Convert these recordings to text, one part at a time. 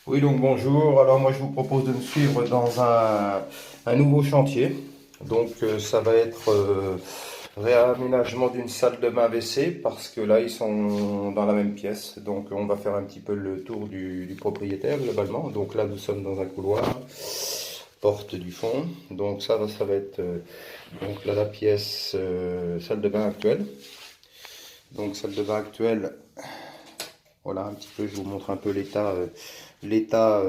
Oui, donc bonjour. Alors moi je vous propose de me suivre dans un nouveau chantier. Donc ça va être réaménagement d'une salle de bain WC parce que là ils sont dans la même pièce. Donc on va faire un petit peu le tour du propriétaire globalement. Donc là nous sommes dans un couloir, porte du fond. Donc ça va être donc là la pièce salle de bain actuelle. Donc salle de bain actuelle. Voilà un petit peu, je vous montre un peu l'état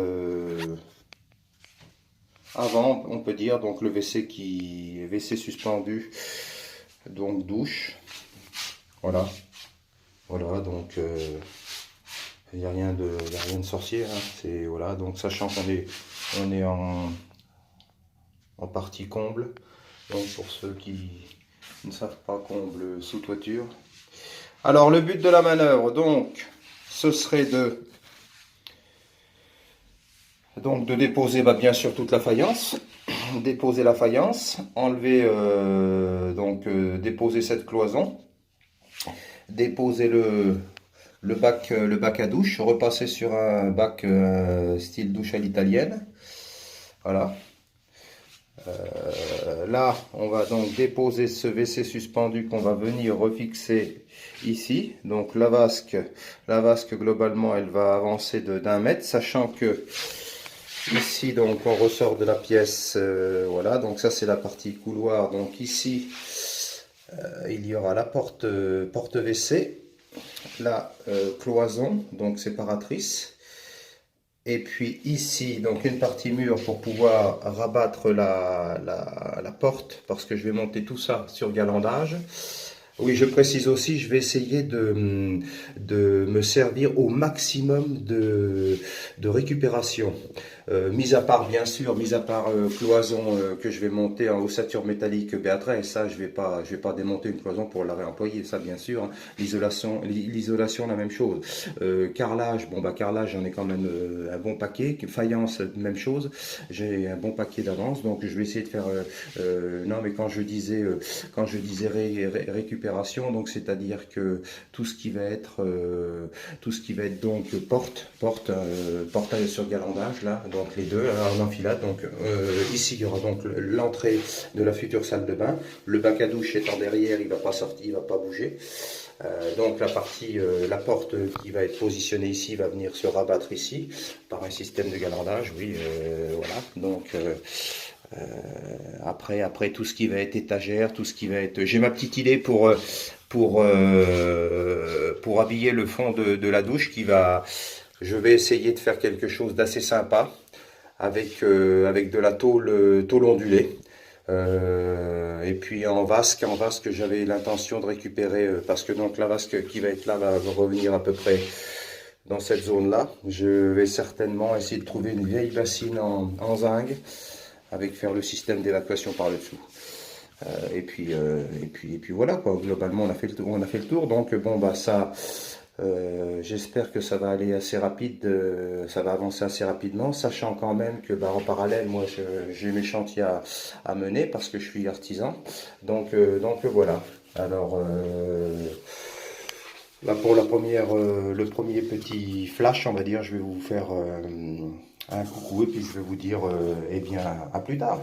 avant, on peut dire, donc le WC WC suspendu, donc douche, voilà, voilà, donc il n'y a rien de sorcier, hein, c'est voilà, donc sachant qu'on est en partie comble, donc pour ceux qui ne savent pas, comble sous toiture. Alors le but de la manœuvre, donc, ce serait de déposer bien sûr toute la faïence, déposer la faïence, enlever déposer cette cloison, déposer le bac à douche, repasser sur un bac style douche à l'italienne. Voilà. Là, on va donc déposer ce WC suspendu qu'on va venir refixer ici. Donc la vasque globalement, elle va avancer d'un mètre, sachant que ici, donc, on ressort de la pièce, voilà, donc ça c'est la partie couloir. Donc ici, il y aura la porte WC, la cloison, donc séparatrice. Et puis ici, donc une partie mur pour pouvoir rabattre la porte, parce que je vais monter tout ça sur galandage. Oui, je précise aussi, je vais essayer de me servir au maximum de récupération. Mis à part, bien sûr, mis à part cloison que je vais monter en ossature métallique B13, ça, je vais pas démonter une cloison pour la réemployer, ça, bien sûr. Hein. L'isolation, la même chose. Carrelage, carrelage, j'en ai quand même un bon paquet. Faïence, même chose. J'ai un bon paquet d'avance, donc je vais essayer de faire. Non, mais quand je disais récupération, donc c'est-à-dire que tout ce qui va être donc portail sur galandage là, donc les deux en enfilade. Donc ici il y aura donc l'entrée de la future salle de bain, le bac à douche étant derrière, il va pas sortir, il va pas bouger. Donc la porte qui va être positionnée ici va venir se rabattre ici par un système de galandage, oui, voilà. Donc après tout ce qui va être étagère, tout ce qui va être, j'ai ma petite idée pour habiller le fond de la douche je vais essayer de faire quelque chose d'assez sympa avec de la tôle ondulée. Et puis en vasque j'avais l'intention de récupérer parce que donc la vasque qui va être là va revenir à peu près dans cette zone là. Je vais certainement essayer de trouver une vieille bassine en zinc avec faire le système d'évacuation par le dessous. Et puis voilà quoi. Globalement on a fait le tour. Donc bon ça. J'espère que ça va aller assez rapide, ça va avancer assez rapidement, sachant quand même que en parallèle, moi j'ai mes chantiers à mener parce que je suis artisan. Donc voilà. Alors là pour le premier petit flash, on va dire, je vais vous faire un coucou et puis je vais vous dire eh bien à plus tard.